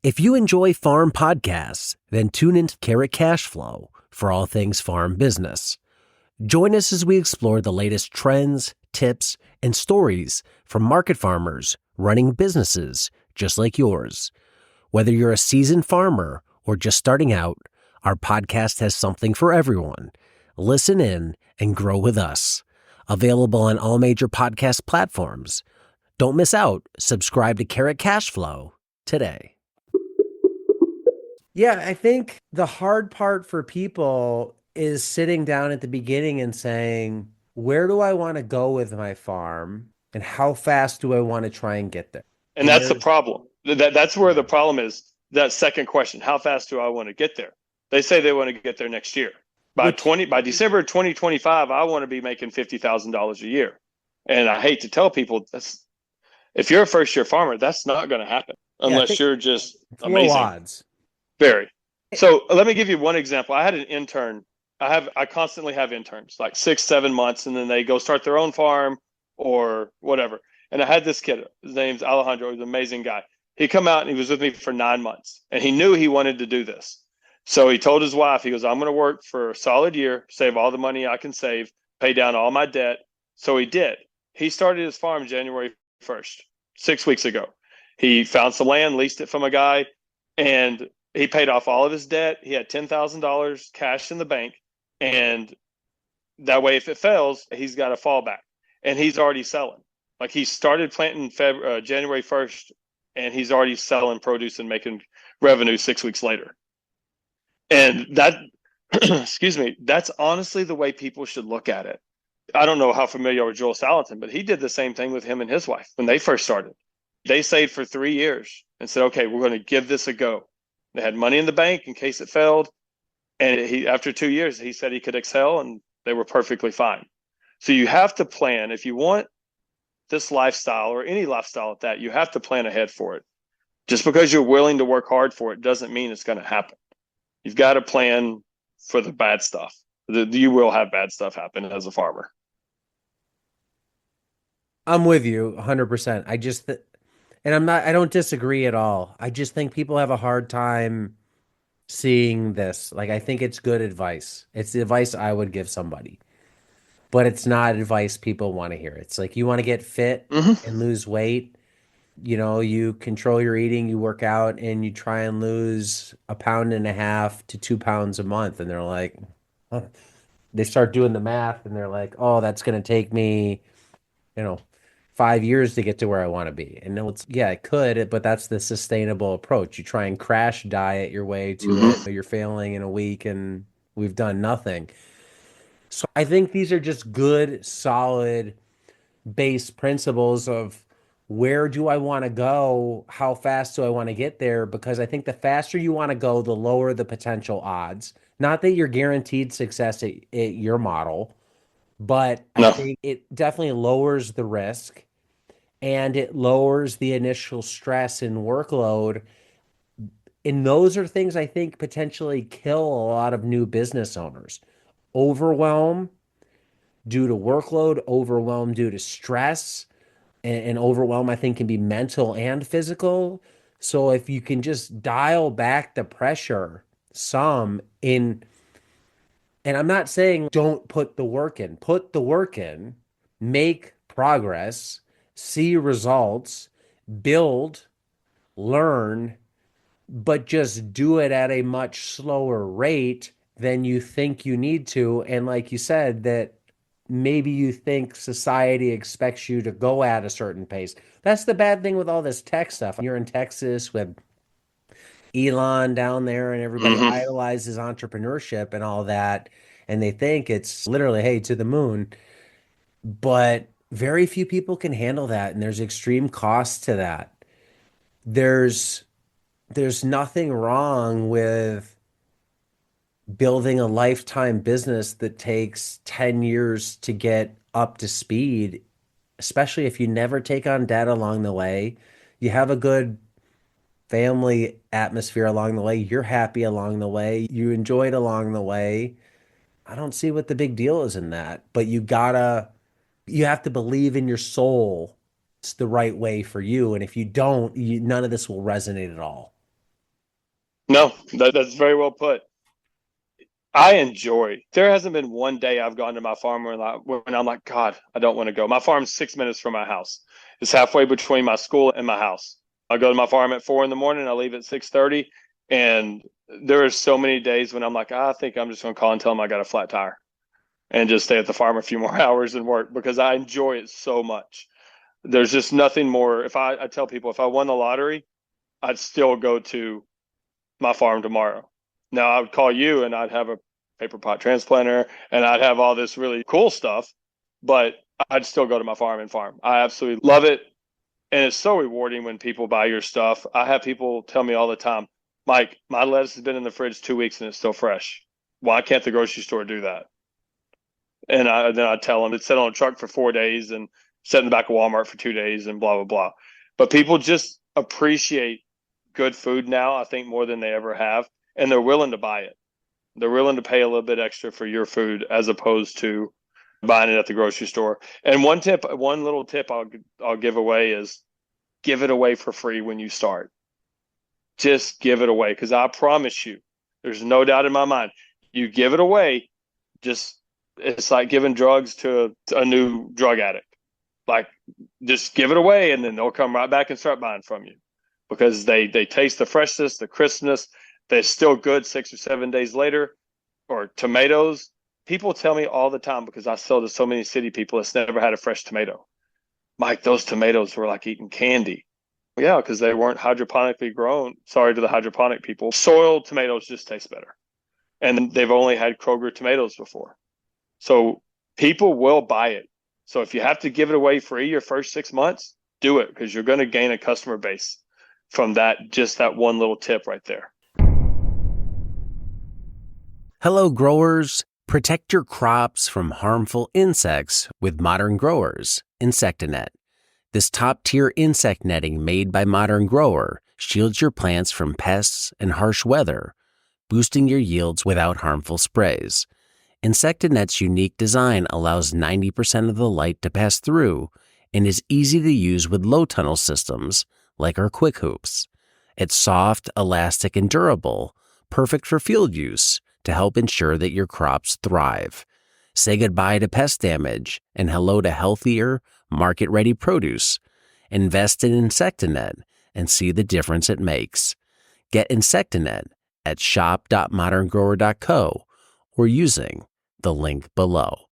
If you enjoy farm podcasts, then tune into Carrot Cash Flow for all things farm business. Join us as we explore the latest trends, tips, and stories from market farmers running businesses just like yours. Whether you're a seasoned farmer or just starting out, our podcast has something for everyone. Listen in and grow with us. Available on all major podcast platforms. Don't miss out. Subscribe to Carrot Cash Flow today. Yeah, I think the hard part for people is sitting down at the beginning and saying, where do I want to go with my farm and how fast do I want to try and get there? And that's the problem. That's where the problem is. That second question, how fast do I want to get there? They say they want to get there next year. By December 2025, I want to be making $50,000 a year. And I hate to tell people that's, if you're a first year farmer, that's not going to happen unless you're just amazing. Low odds. Very. So let me give you one example. I had an intern. I constantly have interns, like 6-7 months, and then they go start their own farm or whatever. And I had this kid. His name's Alejandro. He's an amazing guy. He come out and he was with me for 9 months, and he knew he wanted to do this. So he told his wife, he goes, I'm going to work for a solid year, save all the money I can save, pay down all my debt. So he did. He started his farm January 1st, 6 weeks ago. He found some land, leased it from a guy, and he paid off all of his debt. He had $10,000 cash in the bank. And that way, if it fails, he's got a fallback. And he's already selling. Like, he started planting January 1st, and he's already selling produce and making revenue 6 weeks later. And that, excuse me, that's honestly the way people should look at it. I don't know how familiar you are with Joel Salatin, but he did the same thing with him and his wife when they first started. They saved for 3 years and said, okay, we're going to give this a go. They had money in the bank in case it failed. And after 2 years, he said he could excel, and they were perfectly fine. So you have to plan. If you want this lifestyle or any lifestyle at that, you have to plan ahead for it. Just because you're willing to work hard for it doesn't mean it's going to happen. You've got to plan for the bad stuff. You will have bad stuff happen as a farmer. I'm with you 100%. I don't disagree at all. I just think people have a hard time seeing this. Like, I think it's good advice. It's the advice I would give somebody, but it's not advice people want to hear. It's like, you want to get fit and lose weight. You control your eating, you work out, and you try and lose 1.5 pounds to 2 pounds a month. And they're like, huh. They start doing the math and they're like, oh, that's going to take me, 5 years to get to where I want to be. And it could, but that's the sustainable approach. You try and crash diet your way to it, but you're failing in a week and we've done nothing. So I think these are just good, solid base principles of where do I want to go? How fast do I want to get there? Because I think the faster you want to go, the lower the potential odds. Not that you're guaranteed success at your model, but I think it definitely lowers the risk and it lowers the initial stress and workload. And those are things I think potentially kill a lot of new business owners. Overwhelm due to workload, overwhelm due to stress, and overwhelm, I think, can be mental and physical. So if you can just dial back the pressure some in, and I'm not saying don't put the work in, make progress, see results, build, learn, but just do it at a much slower rate than you think you need to. And like you said, that maybe you think society expects you to go at a certain pace. That's the bad thing with all this tech stuff. You're in Texas with Elon down there and everybody idolizes entrepreneurship and all that. And they think it's literally, hey, to the moon. But very few people can handle that. And there's extreme costs to that. There's nothing wrong with building a lifetime business that takes 10 years to get up to speed, especially if you never take on debt along the way. You have a good family atmosphere along the way. You're happy along the way. You enjoy it along the way. I don't see what the big deal is in that, but you have to believe in your soul it's the right way for you. And if you don't, none of this will resonate at all. No, that's very well put. I enjoy. There hasn't been one day I've gone to my farm when I'm like, God, I don't want to go. My farm's 6 minutes from my house. It's halfway between my school and my house. I go to my farm at 4 in the morning. I leave at 6:30, and there are so many days when I'm like, I think I'm just going to call and tell them I got a flat tire and just stay at the farm a few more hours and work because I enjoy it so much. There's just nothing more. I tell people if I won the lottery, I'd still go to my farm tomorrow. Now I would call you and I'd have a paper pot transplanter and I'd have all this really cool stuff, but I'd still go to my farm and farm. I absolutely love it. And it's so rewarding when people buy your stuff. I have people tell me all the time, Mike, my lettuce has been in the fridge 2 weeks and it's still fresh. Why can't the grocery store do that? And then I tell them it's set on a truck for 4 days and set in the back of Walmart for 2 days and blah, blah, blah. But people just appreciate good food now, I think, more than they ever have. And they're willing to buy it. They're willing to pay a little bit extra for your food as opposed to buying it at the grocery store. And one little tip I'll give away is give it away for free when you start. Just give it away because I promise you, there's no doubt in my mind. You give it away, just it's like giving drugs to a new drug addict. Like just give it away and then they'll come right back and start buying from you because they taste the freshness, the crispness. They're still good 6 or 7 days later. Or tomatoes. People tell me all the time because I sell to so many city people that's never had a fresh tomato. Mike, those tomatoes were like eating candy. Yeah, because they weren't hydroponically grown. Sorry to the hydroponic people. Soiled tomatoes just taste better. And they've only had Kroger tomatoes before. So people will buy it. So if you have to give it away free your first 6 months, do it because you're going to gain a customer base from just that one little tip right there. Hello, growers. Protect your crops from harmful insects with Modern Growers Insectanet. This top-tier insect netting made by Modern Grower shields your plants from pests and harsh weather, boosting your yields without harmful sprays. Insectanet's unique design allows 90% of the light to pass through and is easy to use with low tunnel systems like our Quick Hoops. It's soft, elastic, and durable, perfect for field use to help ensure that your crops thrive. Say goodbye to pest damage and hello to healthier, market-ready produce. Invest in Insectanet and see the difference it makes. Get Insectanet at shop.moderngrower.co or using the link below.